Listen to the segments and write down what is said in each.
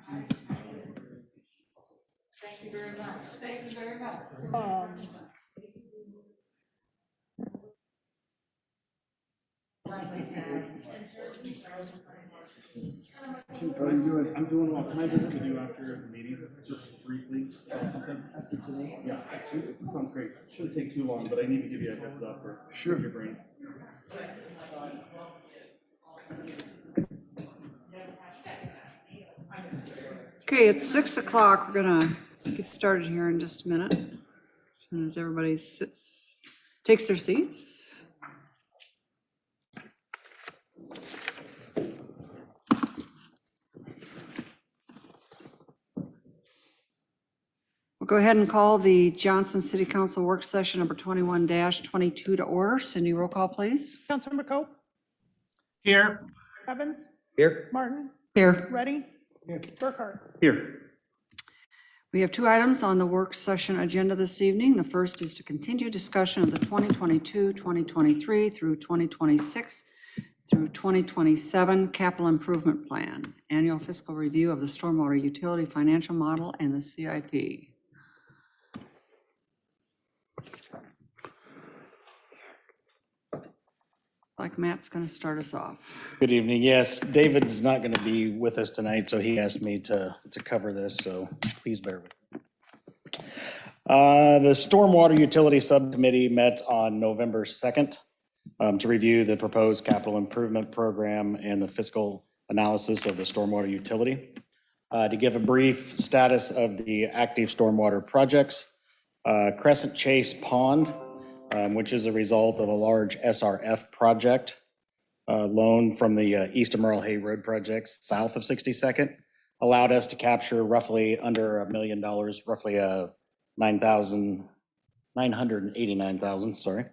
Thank you very much. Thank you very much. How are you doing? I'm doing well. Can I visit with you after the meeting? Just briefly about something? Yeah, actually, it sounds great. Shouldn't take too long, but I need to give you a heads up or pick your brain. Okay, it's 6 o'clock. We're gonna get started here in just a minute. As soon as everybody takes their seats. We'll go ahead and call the Johnston City Council Work Session number 21-22 to order. Cindy, roll call, please. Councilmember Cope, Here. Evans, Here. Martin, Here. Reddy, Burkhart. Here. We have 2 items on the work session agenda this evening. The first is to continue discussion of the 2022, 2023 through 2026 through 2027 capital improvement plan, annual fiscal review of the stormwater utility financial model and the CIP. Like Matt's going to start us off. Good evening. Yes, David's not going to be with us tonight, so he asked me to cover this, so please bear with me. The Stormwater Utility Subcommittee met on November 2nd to review the proposed capital improvement program and the fiscal analysis of the stormwater utility. To give a brief status of the active stormwater projects, Crescent Chase Pond, which is a result of a large SRF project loan from the East of Merle Hay Road projects south of 62nd, allowed us to capture roughly under $1 million, roughly $989,000, sorry.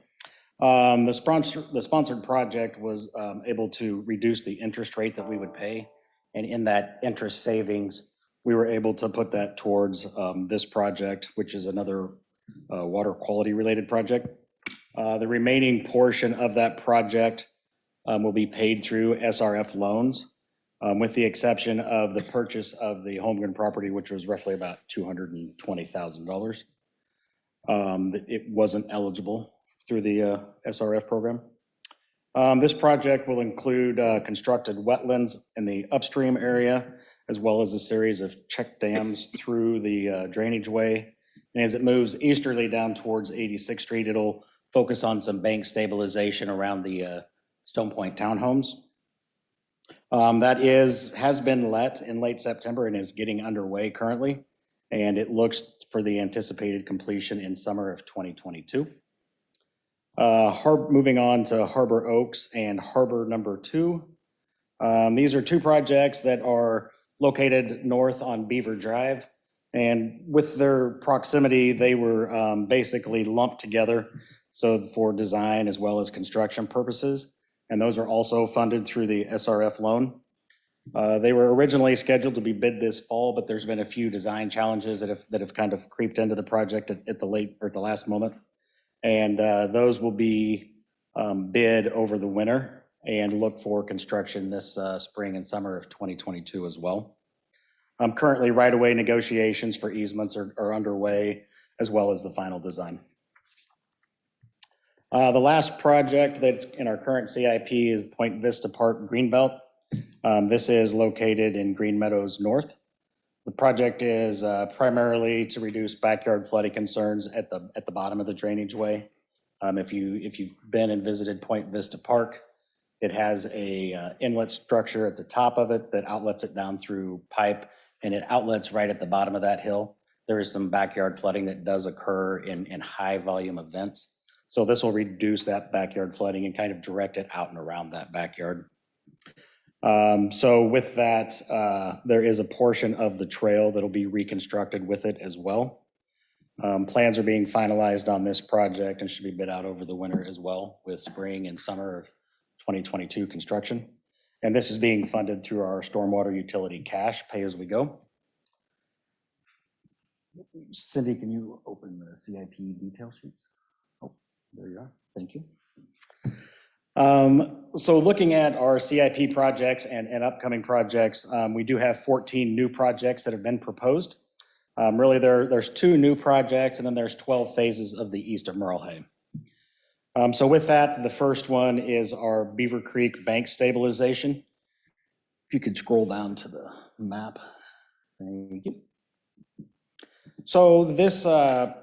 The sponsored project was able to reduce the interest rate that we would pay. And in that interest savings, we were able to put that towards this project, which is another water quality related project. The remaining portion of that project will be paid through SRF loans, with the exception of the purchase of the Holmgren property, which was roughly about $220,000. It wasn't eligible through the SRF program. This project will include constructed wetlands in the upstream area, as well as a series of check dams through the drainage way. And as it moves easterly down towards 86th Street, it'll focus on some bank stabilization around the Stone Point townhomes. That has been let in late September and is getting underway currently. And it looks for the anticipated completion in summer of 2022. Moving on to Harbor Oaks and Harbor Number 2. These are 2 projects that are located north on Beaver Drive. And with their proximity, they were basically lumped together. So for design as well as construction purposes. And those are also funded through the SRF loan. They were originally scheduled to be bid this fall, but there's been a few design challenges that have kind of creeped into the project at the last moment. And those will be bid over the winter and look for construction this spring and summer of 2022 as well. Currently, right-of-way negotiations for easements are underway, as well as the final design. The last project that's in our current CIP is Point Vista Park Greenbelt. This is located in Green Meadows North. The project is primarily to reduce backyard flooding concerns at the bottom of the drainage way. If you've been and visited Point Vista Park, it has a inlet structure at the top of it that outlets it down through pipe, and it outlets right at the bottom of that hill. There is some backyard flooding that does occur in high volume events. So this will reduce that backyard flooding and kind of direct it out and around that backyard. So with that, there is a portion of the trail that'll be reconstructed with it as well. Plans are being finalized on this project and should be bid out over the winter as well, with spring and summer of 2022 construction. And this is being funded through our stormwater utility cash pay as we go. Cindy, can you open the CIP detail sheets? Oh, there you are. Thank you. So looking at our CIP projects and upcoming projects, we do have 14 new projects that have been proposed. Really, there's 2 new projects, and then there's 12 phases of the east of Merle Hay. So with that, the first one is our Beaver Creek bank stabilization. If you could scroll down to the map. Thank you. So this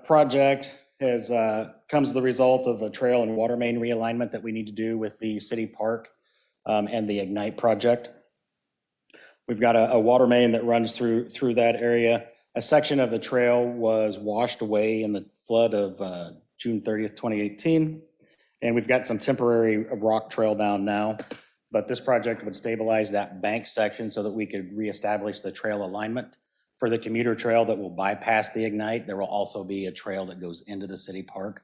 project comes as the result of a trail and water main realignment that we need to do with the city park and the Ignite project. We've got a water main that runs through that area. A section of the trail was washed away in the flood of June 30th, 2018. And we've got some temporary rock trail down now, but this project would stabilize that bank section so that we could reestablish the trail alignment. For the commuter trail that will bypass the Ignite, there will also be a trail that goes into the city park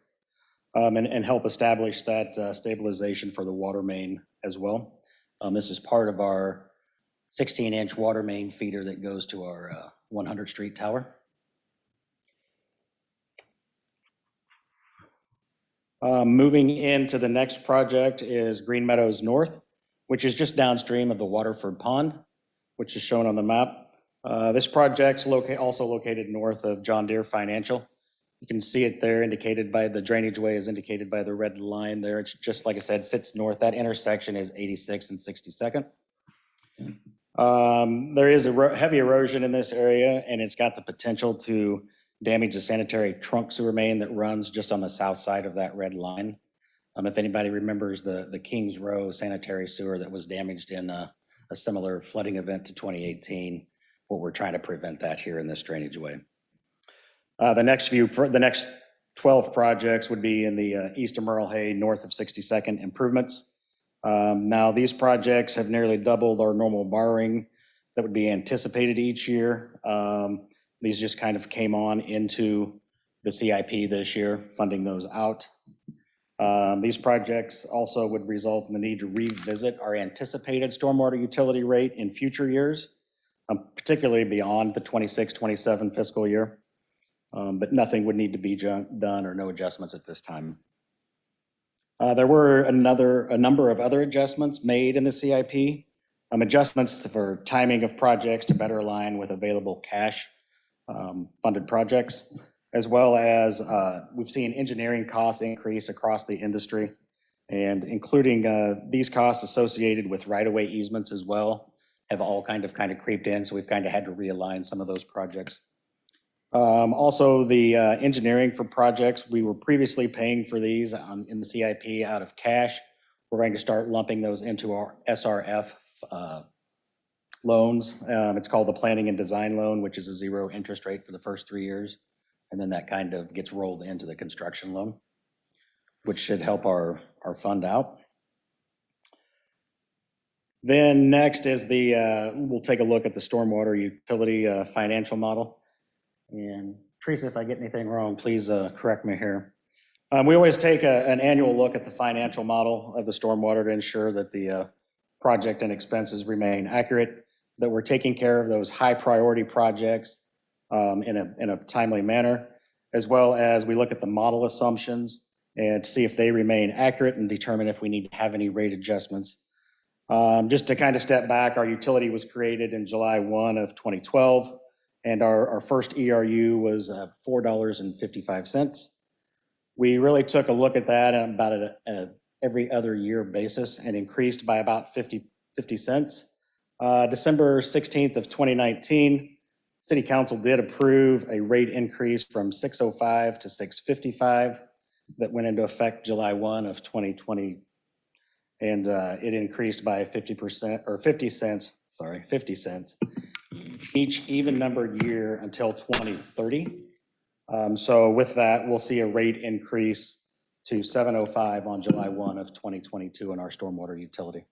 and help establish that stabilization for the water main as well. This is part of our 16-inch water main feeder that goes to our 100th Street tower. Moving into the next project is Green Meadows North, which is just downstream of the Waterford Pond, which is shown on the map. This project's also located north of John Deere Financial. You can see it there indicated by the drainage way is indicated by the red line there. It's just, like I said, sits north. That intersection is 86 and 62nd. There is a heavy erosion in this area, and it's got the potential to damage the sanitary trunk sewer main that runs just on the south side of that red line. If anybody remembers the Kings Row sanitary sewer that was damaged in a similar flooding event to 2018, what we're trying to prevent that here in this drainage way. The next 12 projects would be in the east of Merle Hay, north of 62nd improvements. Now these projects have nearly doubled our normal borrowing that would be anticipated each year. These just kind of came on into the CIP this year, funding those out. These projects also would result in the need to revisit our anticipated stormwater utility rate in future years, particularly beyond the 26-27 fiscal year. But nothing would need to be done or no adjustments at this time. There were a number of other adjustments made in the CIP, adjustments for timing of projects to better align with available cash funded projects, as well as we've seen engineering costs increase across the industry, and including these costs associated with right-of-way easements as well have all kind of creeped in, so we've kind of had to realign some of those projects. Also, the engineering for projects, we were previously paying for these in the CIP out of cash. We're going to start lumping those into our SRF loans. It's called the Planning and Design Loan, which is a 0 interest rate for the first 3 years. And then that kind of gets rolled into the construction loan, which should help our fund out. Then next is we'll take a look at the stormwater utility financial model. And Teresa, if I get anything wrong, please correct me here. We always take an annual look at the financial model of the stormwater to ensure that the project and expenses remain accurate, that we're taking care of those high priority projects in a timely manner, as well as we look at the model assumptions and see if they remain accurate and determine if we need to have any rate adjustments. Just to kind of step back, our utility was created in July 1 of 2012, and our first ERU was $4.55. We really took a look at that on about a every other year basis and increased by about 50 cents. December 16th of 2019, City Council did approve a rate increase from $6.05 to $6.55 that went into effect July 1 of 2020. And it increased by 50% or 50 cents each even numbered year until 2030. So with that, we'll see a rate increase to $7.05 on July 1 of 2022 in our stormwater utility.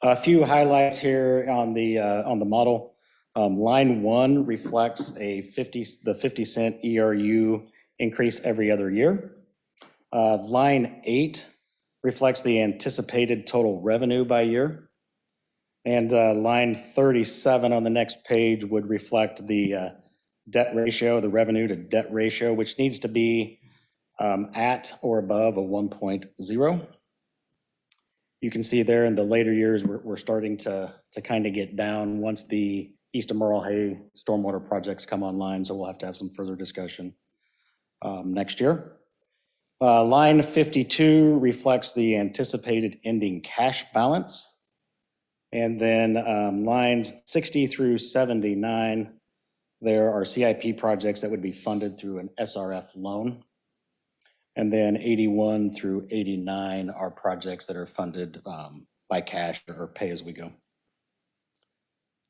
A few highlights here on the model. Line 1 reflects the 50 cent ERU increase every other year. Line 8 reflects the anticipated total revenue by year. And line 37 on the next page would reflect the debt ratio, the revenue to debt ratio, which needs to be at or above a 1.0. You can see there in the later years, we're starting to kind of get down once the East of Merle Hay stormwater projects come online, so we'll have to have some further discussion next year. Line 52 reflects the anticipated ending cash balance. And then lines 60 through 79, there are CIP projects that would be funded through an SRF loan. And then 81 through 89 are projects that are funded by cash or pay as we go.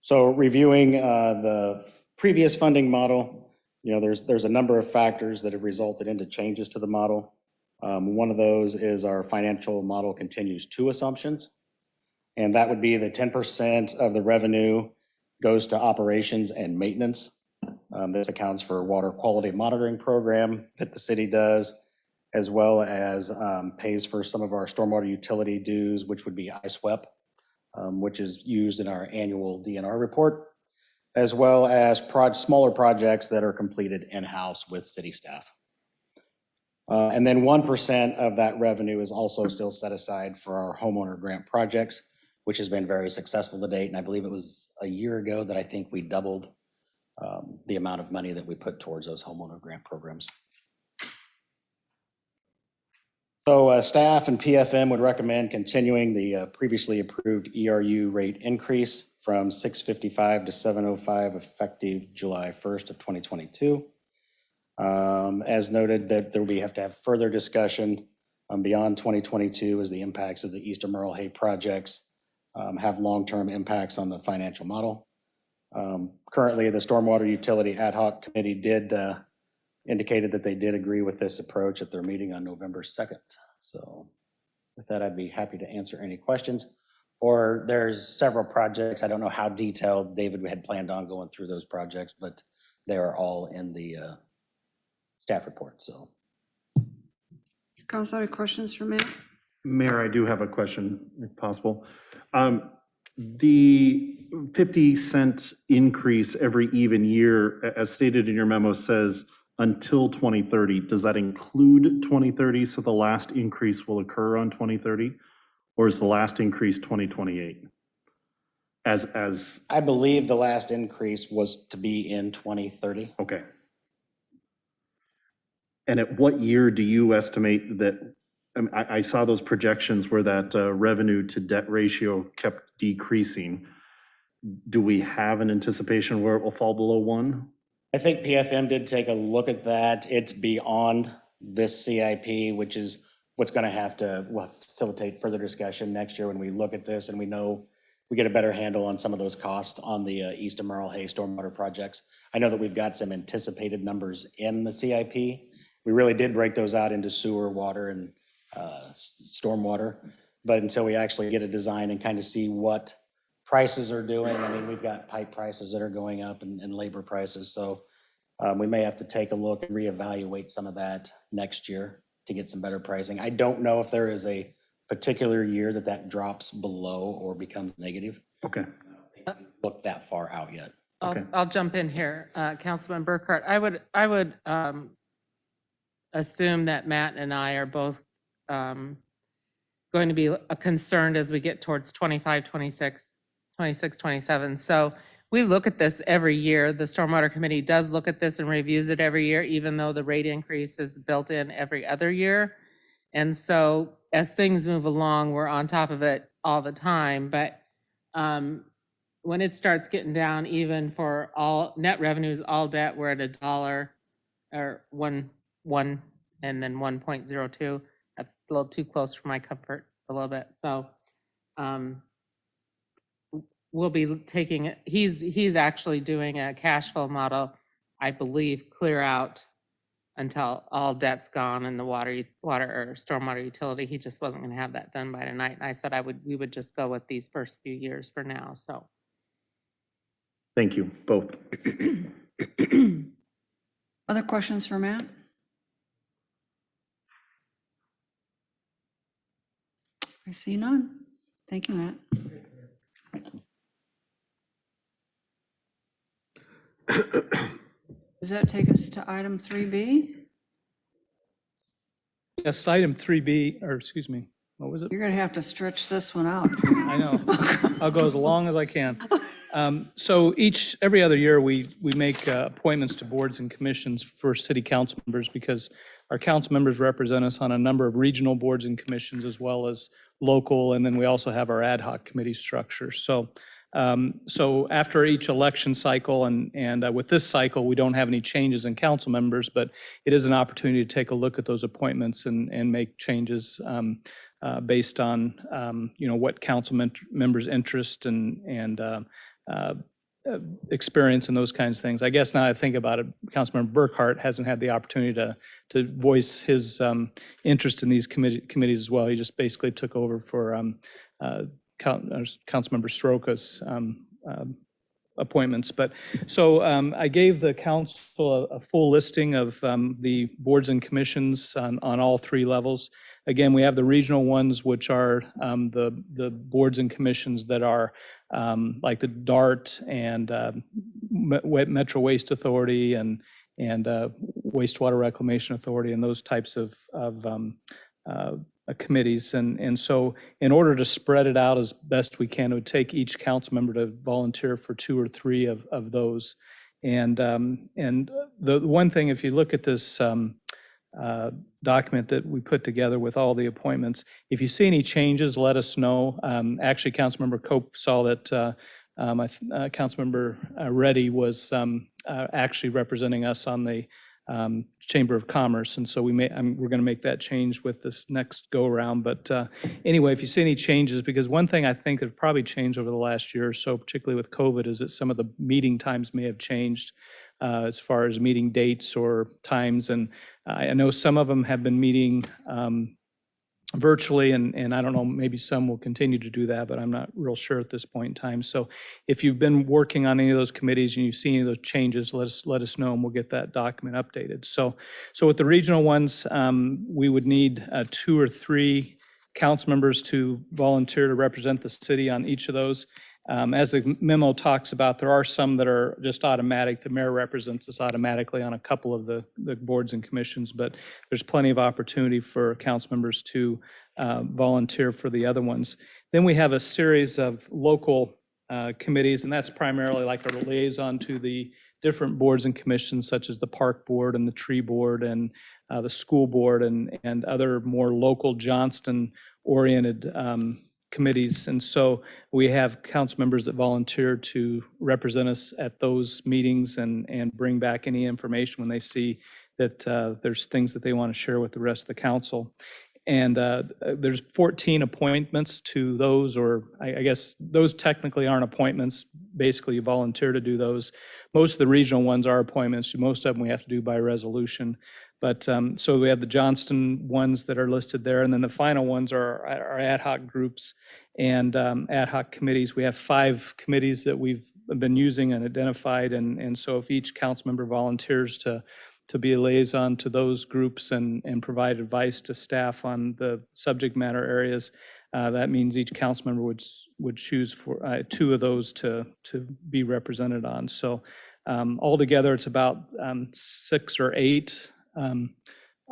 So reviewing the previous funding model, there's a number of factors that have resulted into changes to the model. One of those is our financial model continues two assumptions, and that would be the 10% of the revenue goes to operations and maintenance. This accounts for water quality monitoring program that the city does, as well as pays for some of our stormwater utility dues, which would be ISWEP, which is used in our annual DNR report, as well as smaller projects that are completed in-house with city staff. And then 1% of that revenue is also still set aside for our homeowner grant projects, which has been very successful to date. And I believe it was a year ago that I think we doubled the amount of money that we put towards those homeowner grant programs. So staff and PFM would recommend continuing the previously approved ERU rate increase from $6.55 to $7.05 effective July 1st of 2022. As noted, that we have to have further discussion beyond 2022 as the impacts of the East of Merle Hay projects have long-term impacts on the financial model. Currently, the Stormwater Utility Ad Hoc Committee indicated that they did agree with this approach at their meeting on November 2nd. So with that, I'd be happy to answer any questions. Or there's several projects. I don't know how detailed David had planned on going through those projects, but they are all in the staff report. So, Council, any questions for Matt? Mayor, I do have a question, if possible. The 50-cent increase every even year, as stated in your memo, says until 2030. Does that include 2030? So the last increase will occur on 2030? Or is the last increase 2028? As I believe the last increase was to be in 2030. Okay. And at what year do you estimate that? I saw those projections where that revenue to debt ratio kept decreasing. Do we have an anticipation where it will fall below 1? I think PFM did take a look at that. It's beyond this CIP, which is what's going to we'll facilitate further discussion next year when we look at this and we know we get a better handle on some of those costs on the East of Merle Hay stormwater projects. I know that we've got some anticipated numbers in the CIP. We really did break those out into sewer, water, and stormwater. But until we actually get a design and kind of see what prices are doing, I mean, we've got pipe prices that are going up and labor prices. So we may have to take a look and reevaluate some of that next year to get some better pricing. I don't know if there is a particular year that drops below or becomes negative. Okay. Look that far out yet. Okay. I'll jump in here, Councilman Burkhart. I would assume that Matt and I are both going to be concerned as we get towards 25, 26, 27. So we look at this every year. The Stormwater Committee does look at this and reviews it every year, even though the rate increase is built in every other year. And so as things move along, we're on top of it all the time. But when it starts getting down, even for all net revenues, all debt, we're at $1 or one and then 1.02. That's a little too close for my comfort a little bit. So we'll be taking, he's actually doing a cash flow model, I believe, clear out until all debt's gone and the water or stormwater utility. He just wasn't going to have that done by tonight. And I said we would just go with these first few years for now. So Thank you, both. Other questions for Matt? I see none. Thank you, Matt. Does that take us to item 3B? Yes, item 3B, or excuse me, what was it? You're going to have to stretch this one out. I know. I'll go as long as I can. So every other year, we make appointments to boards and commissions for city council members because our council members represent us on a number of regional boards and commissions as well as local, and then we also have our ad hoc committee structure. So after each election cycle, and with this cycle, we don't have any changes in council members, but it is an opportunity to take a look at those appointments and make changes based on what council members' interest and experience and those kinds of things. I guess now I think about it, Councilmember Burkhart hasn't had the opportunity to voice his interest in these committees as well. He just basically took over for Councilmember Soroka's appointments. But so I gave the council a full listing of the boards and commissions on all three levels. Again, we have the regional ones, which are the boards and commissions that are like the DART and Metro Waste Authority and Wastewater Reclamation Authority and those types of committees. And so in order to spread it out as best we can, it would take each council member to volunteer for 2 or 3 of those. And the one thing, if you look at this document that we put together with all the appointments, if you see any changes, let us know. Actually, Councilmember Cope saw that Councilmember Reddy was actually representing us on the Chamber of Commerce, and so we're going to make that change with this next go around. But anyway, if you see any changes, because one thing I think that probably changed over the last year or so, particularly with COVID, is that some of the meeting times may have changed as far as meeting dates or times. And I know some of them have been meeting virtually, and I don't know, maybe some will continue to do that, but I'm not real sure at this point in time. So if you've been working on any of those committees and you see any of those changes, let us know and we'll get that document updated. So with the regional ones, we would need 2 or 3 council members to volunteer to represent the city on each of those. As the memo talks about, there are some that are just automatic. The mayor represents us automatically on a couple of the boards and commissions, but there's plenty of opportunity for council members to volunteer for the other ones. Then we have a series of local committees, and that's primarily like a liaison to the different boards and commissions, such as the park board and the tree board and the school board and other more local Johnston oriented committees. And so we have council members that volunteer to represent us at those meetings and bring back any information when they see that there's things that they want to share with the rest of the council. And there's 14 appointments to those, or I guess those technically aren't appointments. Basically, you volunteer to do those. Most of the regional ones are appointments. Most of them we have to do by resolution. But so we have the Johnston ones that are listed there, and then the final ones are our ad hoc groups and ad hoc committees. We have 5 committees that we've been using and identified, and so if each council member volunteers to be a liaison to those groups and provide advice to staff on the subject matter areas, that means each council member would choose for 2 of those to be represented on. So altogether, it's about 6 or 8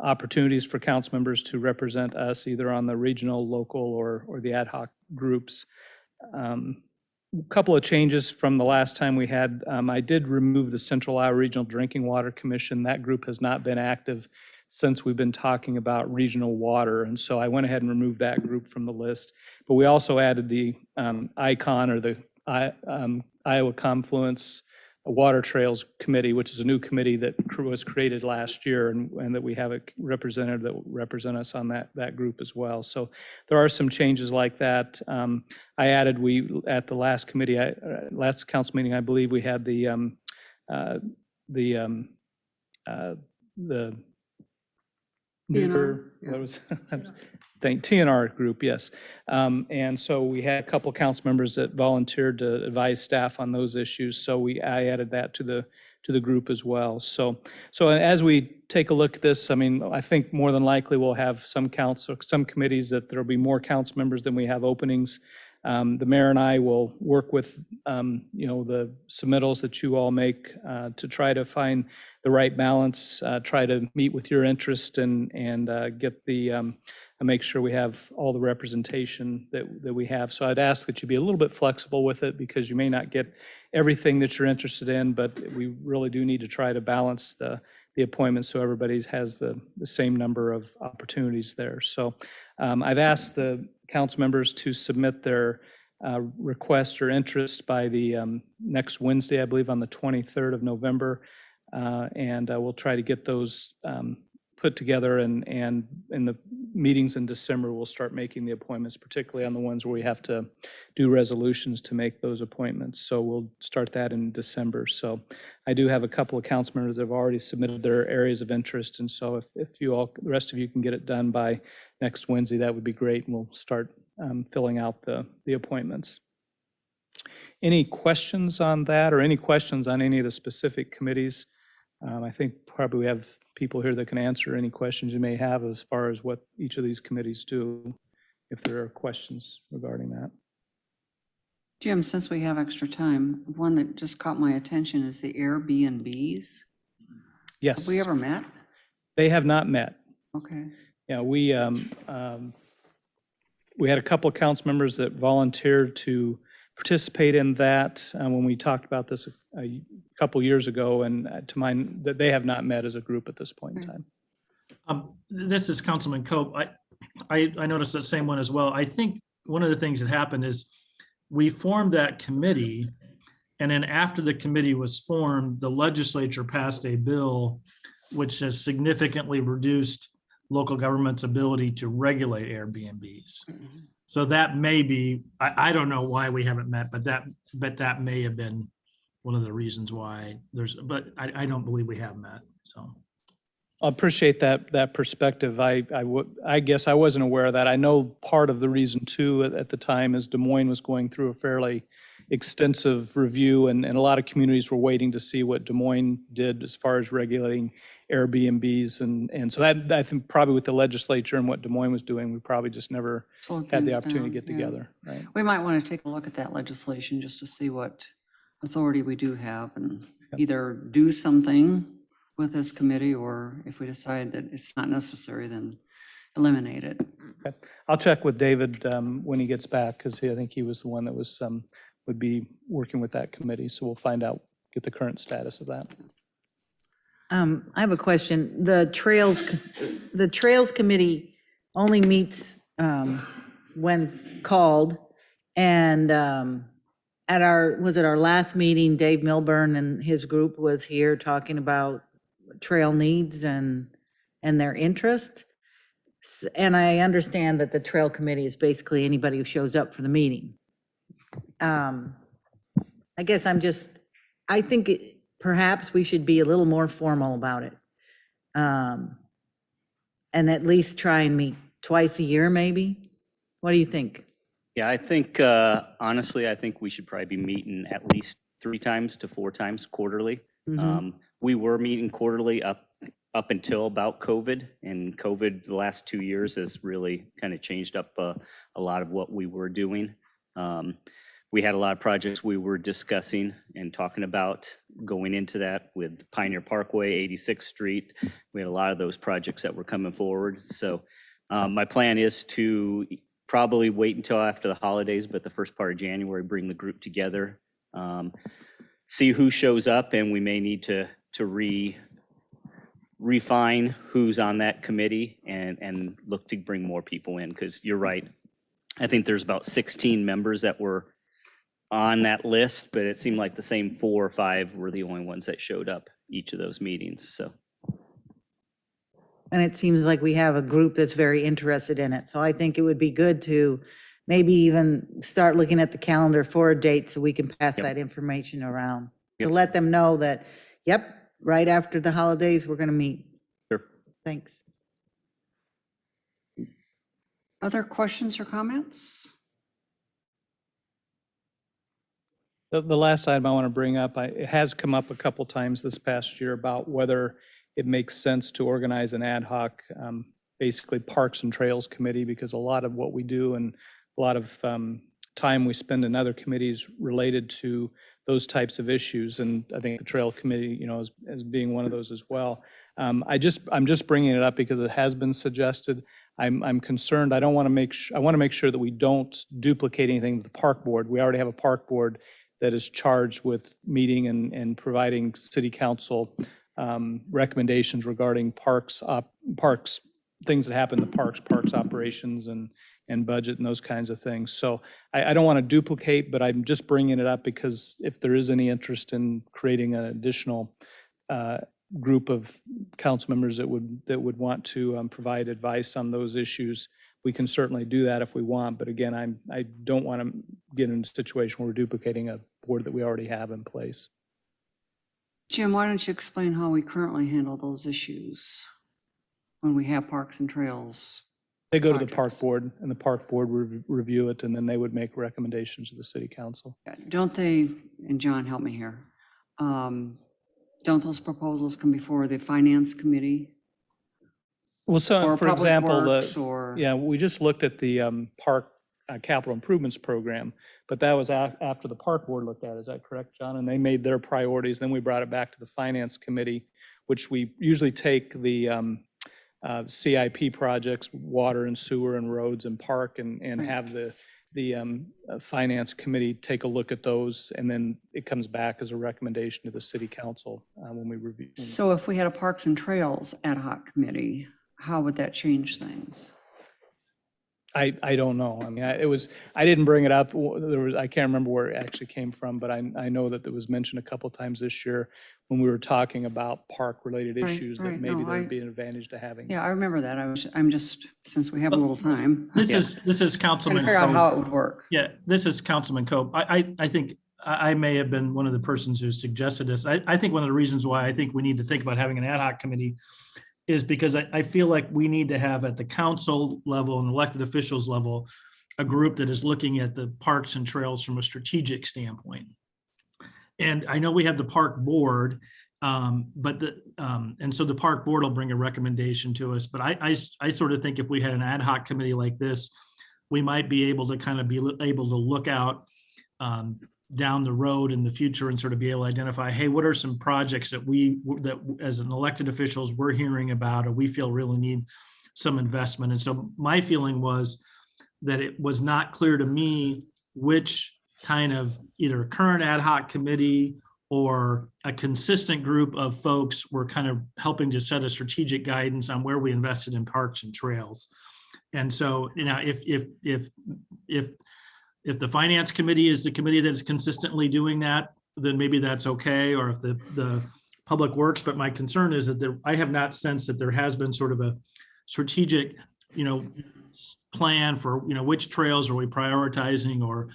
opportunities for council members to represent us either on the regional, local, or the ad hoc groups. A couple of changes from the last time we had. I did remove the Central Iowa Regional Drinking Water Commission. That group has not been active since we've been talking about regional water, and so I went ahead and removed that group from the list. But we also added the ICON, or the Iowa Confluence Water Trails Committee, which is a new committee that was created last year, and that we have a representative that will represent us on that group as well. So there are some changes like that. I added, at the last committee, last council meeting, I believe we had the TNR, yeah. what was TNR group, yes. And so we had a couple council members that volunteered to advise staff on those issues. So I added that to the group as well. So as we take a look at this, I mean, I think more than likely we'll have some committees that there'll be more council members than we have openings. The mayor and I will work with, the submittals that you all make to try to find the right balance, try to meet with your interest and get the make sure we have all the representation that we have. So I'd ask that you be a little bit flexible with it, because you may not get everything that you're interested in, but we really do need to try to balance the appointments so everybody has the same number of opportunities there. So I've asked the council members to submit their request or interest by the next Wednesday, I believe on the 23rd of November. And we'll try to get those put together, and in the meetings in December, we'll start making the appointments, particularly on the ones where we have to do resolutions to make those appointments. So we'll start that in December. So I do have a couple of council members that have already submitted their areas of interest. And so if you all, the rest of you can get it done by next Wednesday, that would be great. And we'll start filling out the appointments. Any questions on that, or any questions on any of the specific committees? I think probably we have people here that can answer any questions you may have as far as what each of these committees do, if there are questions regarding that. Jim, since we have extra time, one that just caught my attention is the Airbnbs. Yes. Have we ever met? They have not met. Okay. Yeah, we had a couple of council members that volunteered to participate in that when we talked about this a couple years ago, and to mine that they have not met as a group at this point in time. This is Councilman Cope. I noticed that same one as well. I think one of the things that happened is we formed that committee, and then after the committee was formed, the legislature passed a bill which has significantly reduced local government's ability to regulate Airbnbs. So that may be, I don't know why we haven't met, but that may have been one of the reasons why but I don't believe we have met, so. I appreciate that perspective. I guess I wasn't aware of that. I know part of the reason too at the time is Des Moines was going through a fairly extensive review, and a lot of communities were waiting to see what Des Moines did as far as regulating Airbnbs. And so that, I think probably with the legislature and what Des Moines was doing, we probably just never Slowed had the things opportunity to down, get yeah. together, right? We might want to take a look at that legislation just to see what authority we do have, and either do something with this committee, or if we decide that it's not necessary, then eliminate it. Okay. I'll check with David when he gets back, because I think he was the one that was would be working with that committee. So we'll find out, get the current status of that. I have a question. The Trails Committee only meets when called, and at our last meeting, Dave Milburn and his group was here talking about trail needs and their interest. And I understand that the Trail Committee is basically anybody who shows up for the meeting. I guess I think perhaps we should be a little more formal about it. And at least try and meet twice a year, maybe? What do you think? Yeah, I think, honestly, I think we should probably be meeting at least 3 times to 4 times quarterly. Mhm. We were meeting quarterly up until about COVID, and COVID the last 2 years has really kind of changed up a lot of what we were doing. We had a lot of projects we were discussing and talking about going into that with Pioneer Parkway, 86th Street. We had a lot of those projects that were coming forward. So my plan is to probably wait until after the holidays, but the first part of January, bring the group together, see who shows up, and we may need to refine who's on that committee and look to bring more people in, because you're right. I think there's about 16 members that were on that list, but it seemed like the same 4 or 5 were the only ones that showed up each of those meetings. So. And it seems like we have a group that's very interested in it. So I think it would be good to maybe even start looking at the calendar for a date so we can pass Yep. that information around. Yep. To let them know that, yep, right after the holidays, we're going to meet. Sure. Thanks. Other questions or comments? The last item I want to bring up, it has come up a couple times this past year about whether it makes sense to organize an ad hoc, basically Parks and Trails Committee, because a lot of what we do and a lot of time we spend in other committees related to those types of issues. And I think the Trail Committee, you know, as being one of those as well. I'm just bringing it up because it has been suggested. I'm concerned. I want to make sure that we don't duplicate anything with the park board. We already have a park board that is charged with meeting and providing city council recommendations regarding parks, things that happen in the parks operations and budget and those kinds of things. So I don't want to duplicate, but I'm just bringing it up because if there is any interest in creating an additional group of council members that would want to provide advice on those issues, we can certainly do that if we want. But again, I don't want to get in a situation where we're duplicating a board that we already have in place. Jim, why don't you explain how we currently handle those issues when we have parks and trails? They go to the park projects? board, and the park board would review it, and then they would make recommendations to the city council. Don't they, and John, help me here, don't those proposals come before the finance committee? Well, so Or for Public example, Works, or- yeah, we just looked at the park capital improvements program, but that was after the park board looked at it. Is that correct, John? And they made their priorities. Then we brought it back to the finance committee, which we usually take the CIP projects, water and sewer and roads and park, and have the finance committee take a look at those, and then it comes back as a recommendation to the city council when we review. So if we had a Parks and Trails ad hoc committee, how would that change things? I don't know. I mean, I didn't bring it up. I can't remember where it actually came from, but I know that it was mentioned a couple times this year when we were talking about park-related Right, issues, that right. maybe No, there'd be an advantage to having. Yeah, I remember that. I'm just, since we have a little time, This is trying to Councilman figure out how Coe. it would work. Yeah, this is Councilman Coe. I think I may have been one of the persons who suggested this. I think one of the reasons why I think we need to think about having an ad hoc committee is because I feel like we need to have at the council level and elected officials level, a group that is looking at the parks and trails from a strategic standpoint. And I know we have the park board, and so the park board will bring a recommendation to us. But I sort of think if we had an ad hoc committee like this, we might be able to kind of be able to look out down the road in the future and sort of be able to identify, hey, what are some projects that as an elected officials we're hearing about or we feel really need some investment. And so my feeling was that it was not clear to me which kind of either current ad hoc committee or a consistent group of folks were kind of helping to set a strategic guidance on where we invested in parks and trails. And so, you know, if the finance committee is the committee that's consistently doing that, then maybe that's okay. Or if the public works, but my concern is that I have not sensed that there has been sort of a strategic, you know, plan for, you know, which trails are we prioritizing or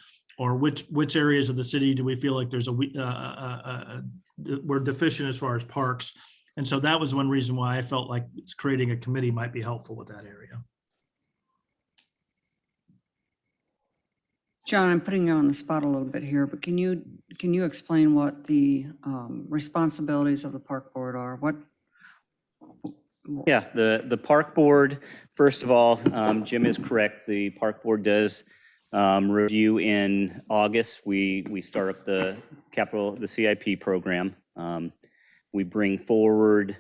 which areas of the city do we feel like there's we're deficient as far as parks. And so that was one reason why I felt like creating a committee might be helpful with that area. John, I'm putting you on the spot a little bit here, but can you explain what the responsibilities of the park board are? Yeah, the park board, first of all, Jim is correct. The park board does review in August. We start up the CIP program. We bring forward,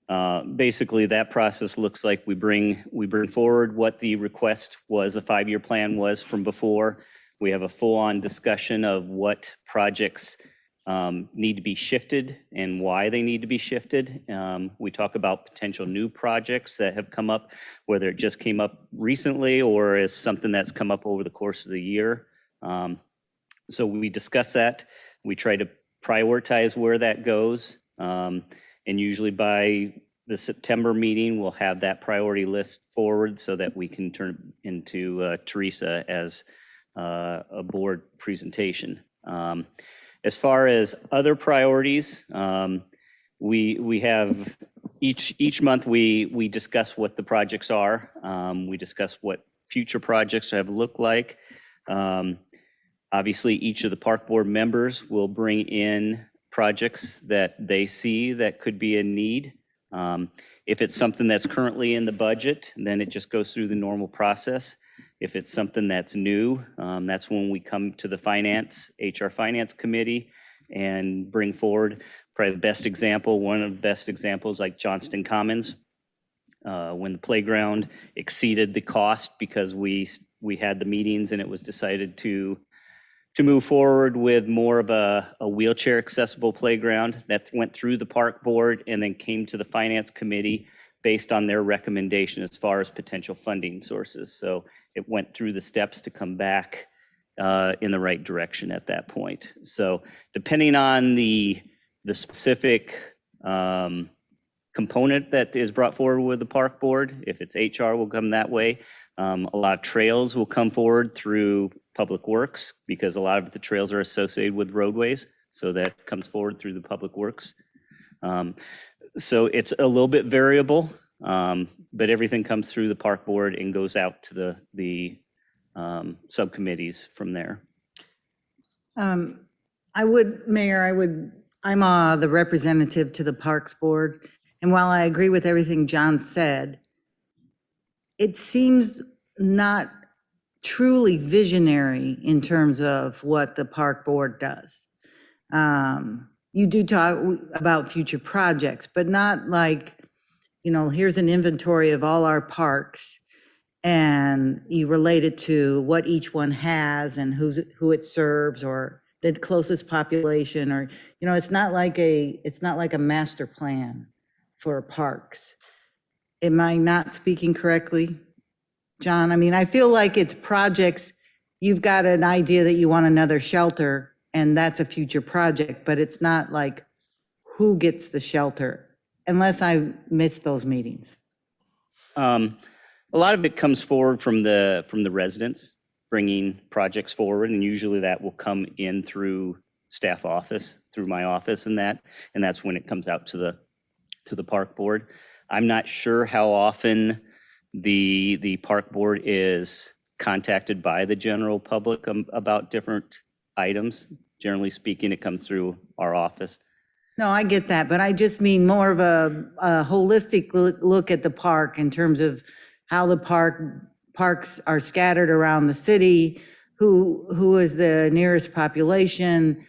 basically that process looks like we bring forward what the request was, a 5-year plan was from before. We have a full-on discussion of what projects need to be shifted and why they need to be shifted. We talk about potential new projects that have come up, whether it just came up recently or is something that's come up over the course of the year. So we discuss that. We try to prioritize where that goes. And usually by the September meeting, we'll have that priority list forward so that we can turn into Teresa as a board presentation. As far as other priorities, we have each month we discuss what the projects are. We discuss what future projects have looked like. Obviously, each of the park board members will bring in projects that they see that could be a need. If it's something that's currently in the budget, then it just goes through the normal process. If it's something that's new, that's when we come to the HR finance committee and bring forward. Probably the best example, one of the best examples, like Johnston Commons, when the playground exceeded the cost because we had the meetings and it was decided to move forward with more of a wheelchair accessible playground. That went through the park board and then came to the finance committee based on their recommendation as far as potential funding sources. So it went through the steps to come back in the right direction at that point. So depending on the specific component that is brought forward with the park board, if it's HR, will come that way. A lot of trails will come forward through Public Works because a lot of the trails are associated with roadways. So that comes forward through the Public Works. So it's a little bit variable, but everything comes through the park board and goes out to the subcommittees from there. Mayor, I'm the representative to the Parks Board. And while I agree with everything John said, it seems not truly visionary in terms of what the Park Board does. You do talk about future projects, but not like, here's an inventory of all our parks and you relate it to what each one has and who it serves or the closest population, or, it's not like a master plan for parks. Am I not speaking correctly, John? I mean, I feel like it's projects, you've got an idea that you want another shelter and that's a future project, but it's not like who gets the shelter, unless I missed those meetings. A lot of it comes forward from the residents bringing projects forward, and usually that will come in through staff office, through my office, and that's when it comes out to the park board. I'm not sure how often the park board is contacted by the general public about different items. Generally speaking, it comes through our office. No, I get that, but I just mean more of a holistic look at the park in terms of how the parks are scattered around the city, who is the nearest population,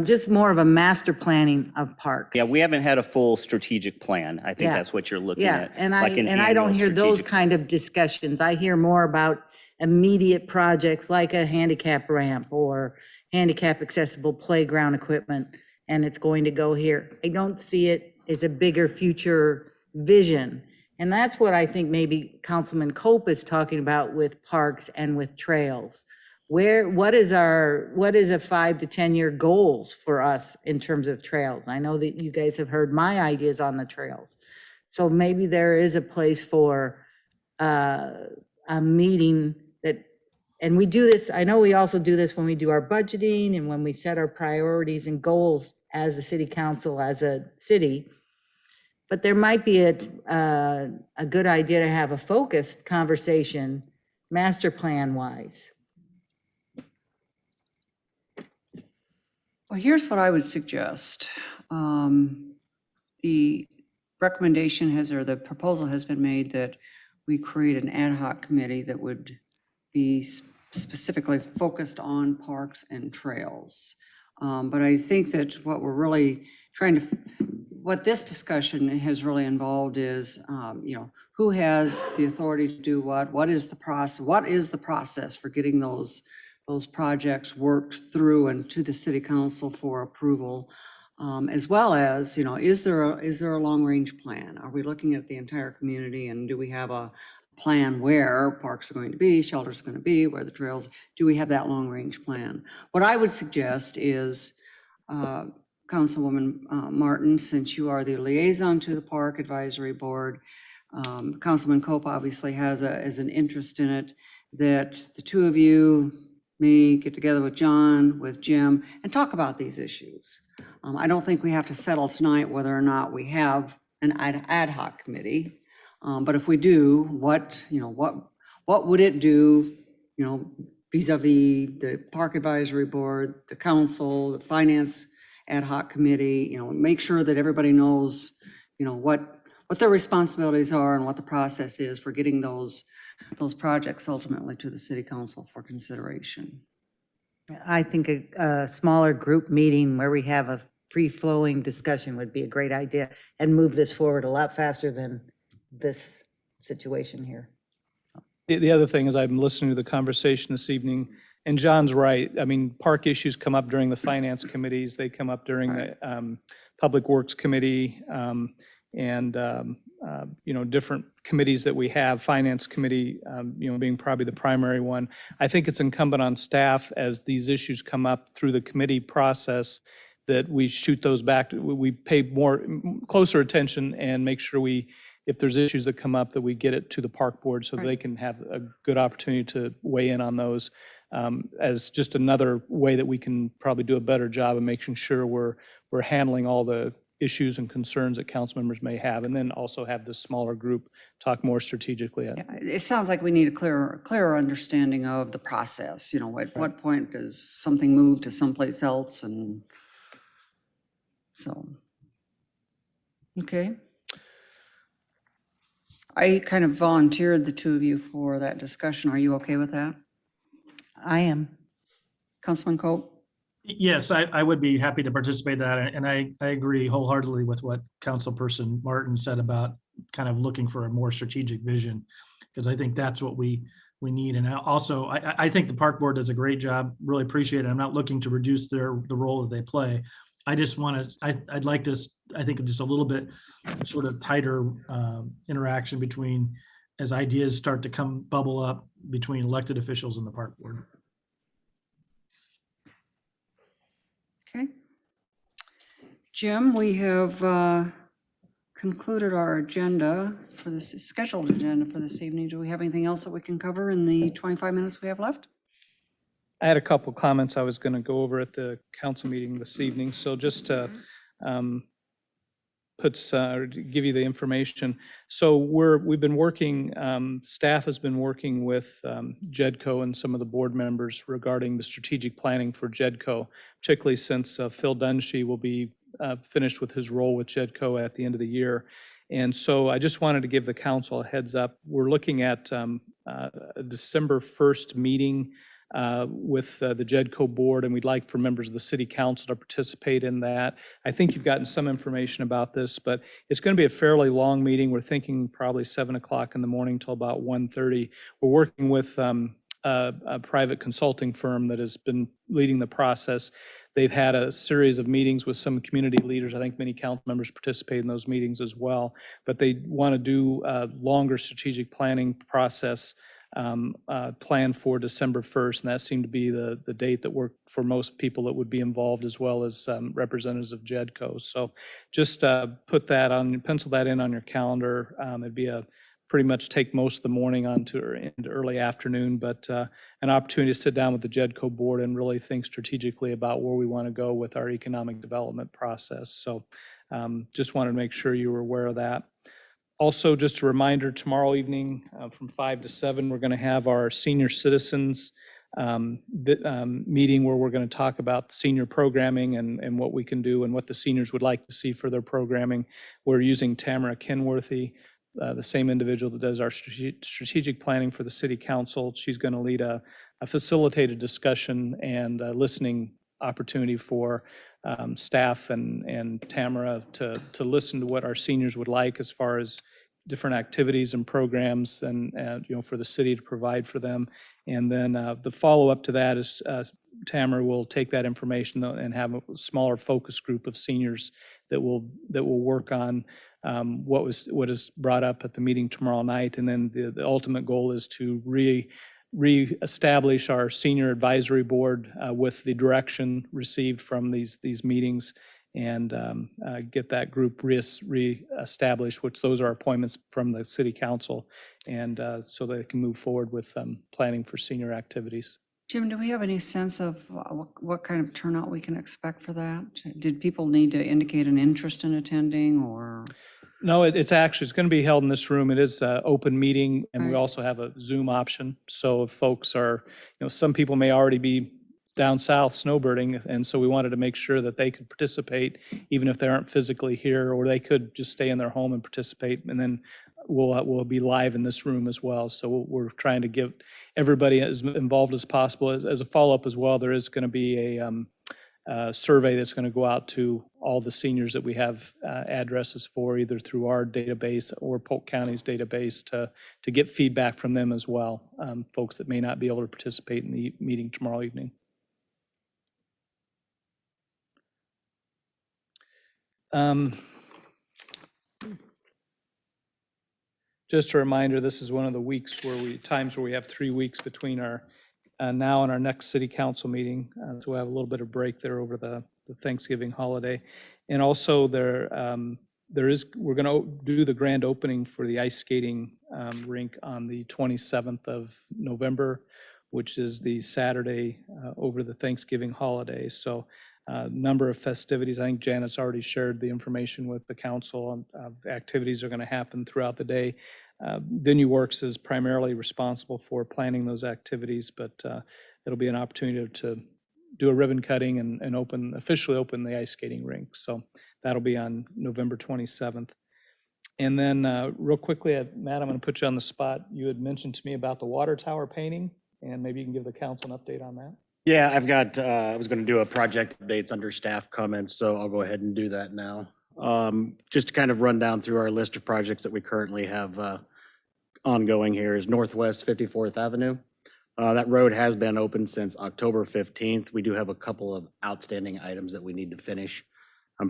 just more of a master planning of parks. Yeah, we haven't had a full strategic plan. I think that's what you're looking at. And like an I don't annual hear those strategic- kind of discussions. I hear more about immediate projects like a handicap ramp or handicap accessible playground equipment, and it's going to go here. I don't see it as a bigger future vision. And that's what I think maybe Councilman Cope is talking about with parks and with trails. What is a 5 to 10 year goals for us in terms of trails? I know that you guys have heard my ideas on the trails. So maybe there is a place for a meeting that, and we do this, I know we also do this when we do our budgeting and when we set our priorities and goals as a city council, as a city. But there might be a good idea to have a focused conversation, master plan wise. Well, here's what I would suggest. The recommendation or the proposal has been made that we create an ad hoc committee that would be specifically focused on parks and trails. But I think that what we're really what this discussion has really involved is, who has the authority to do what is the process for getting those projects worked through and to the city council for approval, as well as, is there a long-range plan? Are we looking at the entire community, and do we have a plan where parks are going to be, shelters are going to be, where the trails, do we have that long-range plan? What I would suggest is, Councilwoman Martin, since you are the liaison to the Park Advisory Board, Councilman Cope obviously has an interest in it, that the two of you may get together with John, with Jim, and talk about these issues. I don't think we have to settle tonight whether or not we have an ad hoc committee, but if we do, what would it do, vis-a-vis the Park Advisory Board, the council, the finance ad hoc committee, make sure that everybody knows, what their responsibilities are and what the process is for getting those projects ultimately to the city council for consideration. I think a smaller group meeting where we have a free-flowing discussion would be a great idea and move this forward a lot faster than this situation here. The other thing is I'm listening to the conversation this evening, and John's right. I mean, park issues come up during the finance committees. They come up during the Public Works Committee, and different committees that we have, Finance Committee, being probably the primary one. I think it's incumbent on staff as these issues come up through the committee process that we shoot those back. We pay closer attention and make sure if there's issues that come up, that we get it to the park board so they can have a good opportunity to weigh in on those, as just another way that we can probably do a better job of making sure we're handling all the issues and concerns that council members may have, and then also have this smaller group talk more strategically. Yeah, it sounds like we need a clearer understanding of the process. At what point does something move to someplace else, and so. Okay. I kind of volunteered the two of you for that discussion. Are you okay with that? I am. Councilman Cope? Yes, I would be happy to participate in that, and I agree wholeheartedly with what Councilperson Martin said about kind of looking for a more strategic vision, because I think that's what we need. And also, I think the park board does a great job, really appreciate it. I'm not looking to reduce the role that they play. I just want to, I'd like to, I think just a little bit sort of tighter interaction between, as ideas start to bubble up between elected officials and the park board. Okay. Jim, we have concluded our agenda for this scheduled agenda for this evening. Do we have anything else that we can cover in the 25 minutes we have left? I had a couple comments I was going to go over at the council meeting this evening. So just to give you the information. So we've been working, staff has been working with JEDCO and some of the board members regarding the strategic planning for JEDCO, particularly since Phil Dunshee will be finished with his role with JEDCO at the end of the year. And so I just wanted to give the council a heads up. We're looking at a December 1st meeting with the JEDCO board, and we'd like for members of the city council to participate in that. I think you've gotten some information about this, but it's going to be a fairly long meeting. We're thinking probably 7 o'clock in the morning till about 1:30. We're working with a private consulting firm that has been leading the process. They've had a series of meetings with some community leaders. I think many council members participate in those meetings as well, but they want to do a longer strategic planning process plan for December 1st, and that seemed to be the date that worked for most people that would be involved, as well as representatives of JEDCO. So just put that on, pencil that in on your calendar. It'd be pretty much take most of the morning into early afternoon, but an opportunity to sit down with the JEDCO board and really think strategically about where we want to go with our economic development process. So just wanted to make sure you were aware of that. Also, just a reminder, tomorrow evening from 5 to 7, we're going to have our senior citizens meeting where we're going to talk about senior programming and what we can do and what the seniors would like to see for their programming. We're using Tamara Kenworthy, the same individual that does our strategic planning for the city council. She's going to lead a facilitated discussion and listening opportunity for staff and Tamara to listen to what our seniors would like as far as different activities and programs and for the city to provide for them. And then the follow-up to that is Tamara will take that information and have a smaller focus group of seniors that will work on what is brought up at the meeting tomorrow night. And then the ultimate goal is to re-establish our senior advisory board with the direction received from these meetings and get that group re-established, which those are appointments from the city council, and so they can move forward with planning for senior activities. Jim, do we have any sense of what kind of turnout we can expect for that? Did people need to indicate an interest in attending, or? No, it's going to be held in this room. It is an open meeting, and we Right. also have a Zoom option. So if folks are, some people may already be down south snowbirding, and so we wanted to make sure that they could participate, even if they aren't physically here, or they could just stay in their home and participate, and then we'll be live in this room as well. So we're trying to get everybody as involved as possible. As a follow-up as well, there is going to be a survey that's going to go out to all the seniors that we have addresses for, either through our database or Polk County's database, to get feedback from them as well, folks that may not be able to participate in the meeting tomorrow evening. Just a reminder, this is one of the weeks times where we have 3 weeks between our now and our next city council meeting. So we'll have a little bit of break there over the Thanksgiving holiday. And also we're going to do the grand opening for the ice skating rink on the 27th of November, which is the Saturday over the Thanksgiving holiday. So number of festivities. I think Janet's already shared the information with the council. Activities are going to happen throughout the day. Venue Works is primarily responsible for planning those activities, but it'll be an opportunity to do a ribbon cutting and officially open the ice skating rink. So that'll be on November 27th. And then real quickly, Matt, I'm going to put you on the spot. You had mentioned to me about the water tower painting, and maybe you can give the council an update on that. Yeah, I've got, I was going to do a project updates under staff comments, so I'll go ahead and do that now. Just to kind of run down through our list of projects that we currently have ongoing here is Northwest 54th Avenue. That road has been open since October 15th. We do have a couple of outstanding items that we need to finish.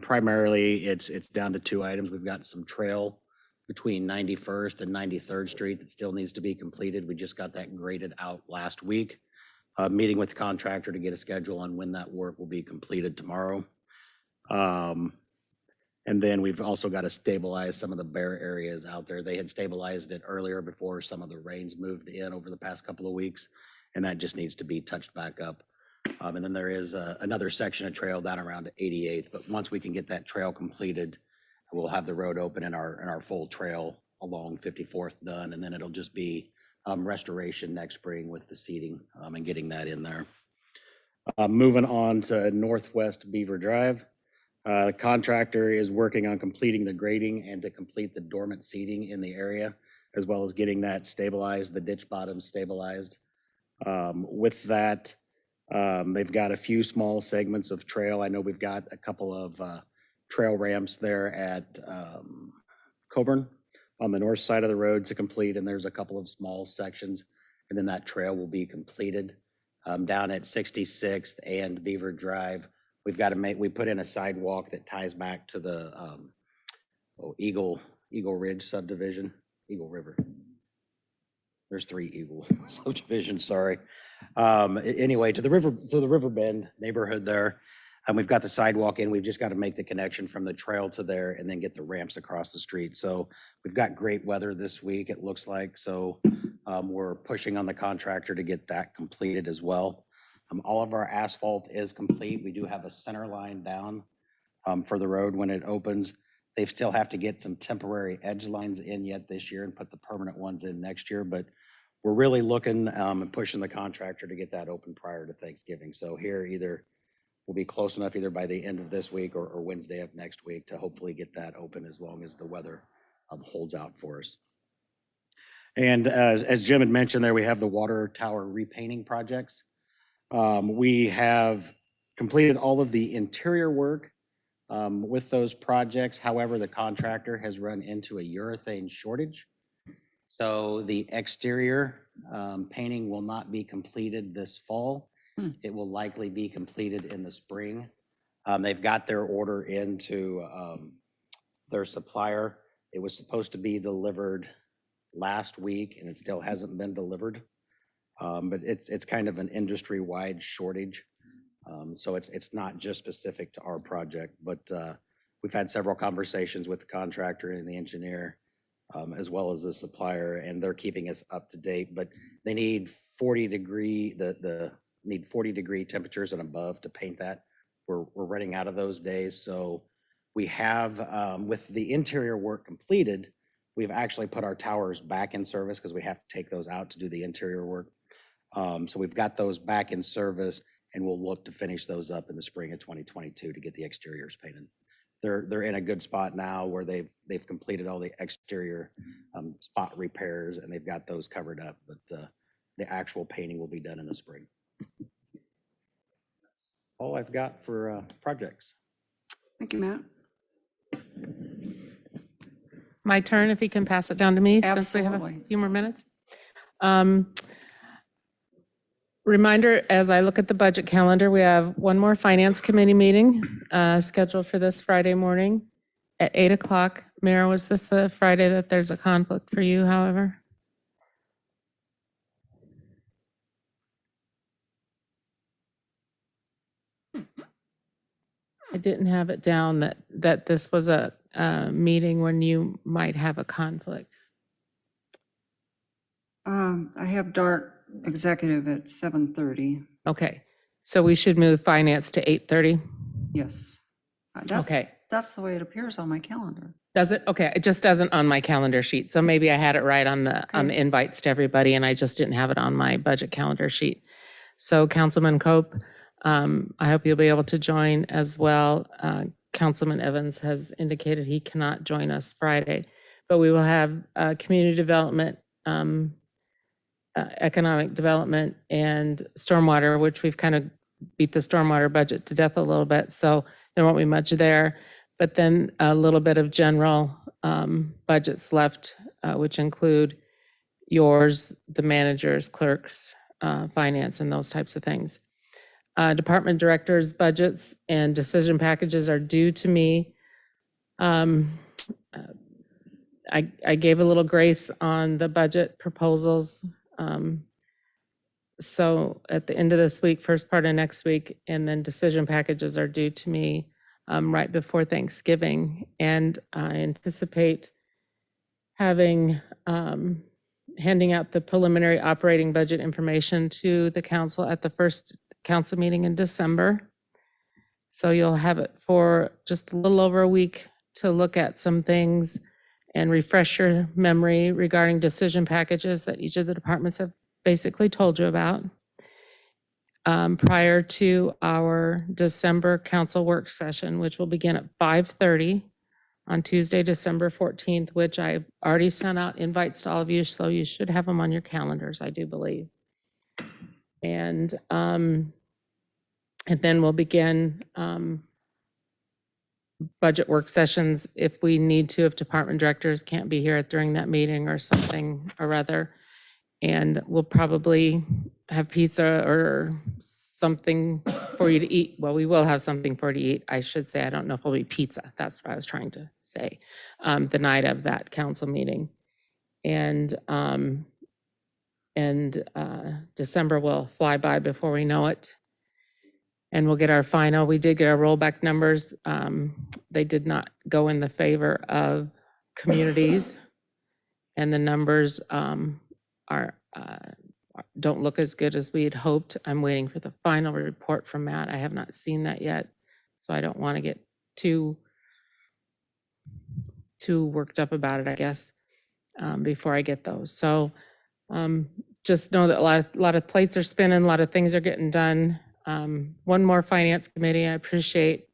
Primarily, it's down to 2 items. We've got some trail between 91st and 93rd Street that still needs to be completed. We just got that graded out last week. Meeting with the contractor to get a schedule on when that work will be completed tomorrow. And then we've also got to stabilize some of the bare areas out there. They had stabilized it earlier before some of the rains moved in over the past couple of weeks, and that just needs to be touched back up. And then there is another section of trail down around 88th, but once we can get that trail completed, we'll have the road open and our full trail along 54th done, and then it'll just be restoration next spring with the seeding and getting that in there. Moving on to Northwest Beaver Drive. The contractor is working on completing the grading and to complete the dormant seeding in the area, as well as getting that stabilized, the ditch bottom stabilized. With that, they've got a few small segments of trail. I know we've got a couple of trail ramps there at Coburn on the north side of the road to complete, and there's a couple of small sections, and then that trail will be completed. Down at 66th and Beaver Drive, we put in a sidewalk that ties back to the Eagle Ridge subdivision, Eagle River. There's 3 Eagle subdivisions, sorry. Anyway, to the River Bend neighborhood there, and we've got the sidewalk in. We've just got to make the connection from the trail to there and then get the ramps across the street. So we've got great weather this week, it looks like. So we're pushing on the contractor to get that completed as well. All of our asphalt is complete. We do have a center line down for the road when it opens. They still have to get some temporary edge lines in yet this year and put the permanent ones in next year. But we're really looking and pushing the contractor to get that open prior to Thanksgiving. So here we'll be close enough either by the end of this week or Wednesday of next week to hopefully get that open as long as the weather holds out for us. And as Jim had mentioned there, we have the water tower repainting projects. We have completed all of the interior work with those projects. However, the contractor has run into a urethane shortage. So the exterior painting will not be completed this fall. It will likely be completed in the spring. They've got their order into their supplier. It was supposed to be delivered last week and it still hasn't been delivered. But it's kind of an industry-wide shortage. So it's not just specific to our project, but we've had several conversations with the contractor and the engineer, as well as the supplier, and they're keeping us up to date. But they need 40-degree temperatures and above to paint that. We're running out of those days. So we have, with the interior work completed, we've actually put our towers back in service because we have to take those out to do the interior work. So we've got those back in service, and we'll look to finish those up in the spring of 2022 to get the exteriors painted. They're in a good spot now where they've completed all the exterior spot repairs and they've got those covered up, but the actual painting will be done in the spring. All I've got for projects. Thank you, Matt. My turn, if you can pass it down to me, since we have a Absolutely. few more minutes. Reminder, as I look at the budget calendar, we have one more finance committee meeting scheduled for this Friday morning at 8 o'clock. Mayor, was this the Friday that there's a conflict for you, however? I didn't have it down that this was a meeting when you might have a conflict. I have DART executive at 7:30. Okay, so we should move finance to 8:30? Yes. Okay. That's the way it appears on my calendar. Does it? Okay, it just doesn't on my calendar sheet. So maybe I had it right on the Okay. invites to everybody and I just didn't have it on my budget calendar sheet. So Councilman Cope, I hope you'll be able to join as well. Councilman Evans has indicated he cannot join us Friday, but we will have community development, economic development, and stormwater, which we've kind of beat the stormwater budget to death a little bit, so there won't be much there. But then a little bit of general budgets left, which include yours, the managers, clerks, finance, and those types of things. Department directors' budgets and decision packages are due to me. I gave a little grace on the budget proposals. So at the end of this week, first part of next week, and then decision packages are due to me right before Thanksgiving. And I anticipate having, handing out the preliminary operating budget information to the council at the first council meeting in December. So you'll have it for just a little over a week to look at some things and refresh your memory regarding decision packages that each of the departments have basically told you about. Prior to our December council work session, which will begin at 5:30 on Tuesday, December 14th, which I already sent out invites to all of you, so you should have them on your calendars, I do believe. And then we'll begin budget work sessions if we need to, if department directors can't be here during that meeting or something or other. And we'll probably have pizza or something for you to eat. Well, we will have something for you to eat, I should say. I don't know if it'll be pizza. That's what I was trying to say, the night of that council meeting. And December will fly by before we know it. And we'll get our final, we did get our rollback numbers. They did not go in the favor of communities. And the numbers don't look as good as we had hoped. I'm waiting for the final report from Matt. I have not seen that yet. So I don't want to get too worked up about it, I guess, before I get those. So just know that a lot of plates are spinning, a lot of things are getting done. One more finance committee. I appreciate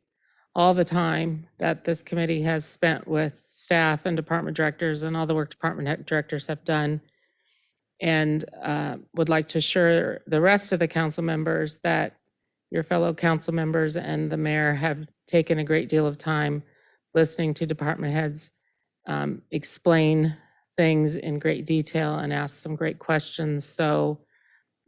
all the time that this committee has spent with staff and department directors and all the work department directors have done. And would like to assure the rest of the council members that your fellow council members and the mayor have taken a great deal of time listening to department heads explain things in great detail and ask some great questions. So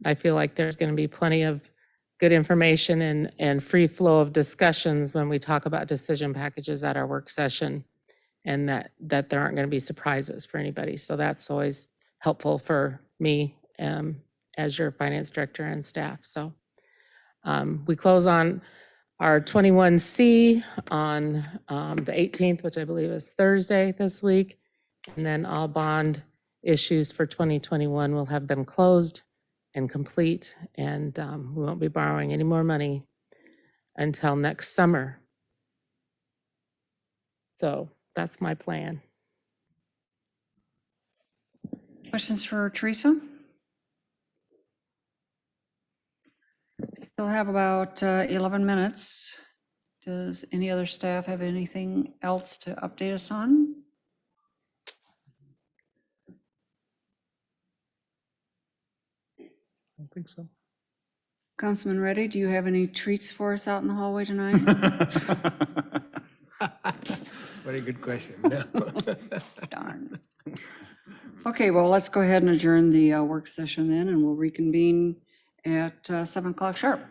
I feel like there's going to be plenty of good information and free flow of discussions when we talk about decision packages at our work session, and that there aren't going to be surprises for anybody. So that's always helpful for me as your finance director and staff. So we close on our 21C on the 18th, which I believe is Thursday this week. And then all bond issues for 2021 will have been closed and complete, and we won't be borrowing any more money until next summer. So that's my plan. Questions for Teresa? Still have about 11 minutes. Does any other staff have anything else to update us on? I don't think so. Councilman Reddy, do you have any treats for us out in the hallway tonight? Very good question. Darn. Okay, well, let's go ahead and adjourn the work session then, and we'll reconvene at 7 o'clock sharp.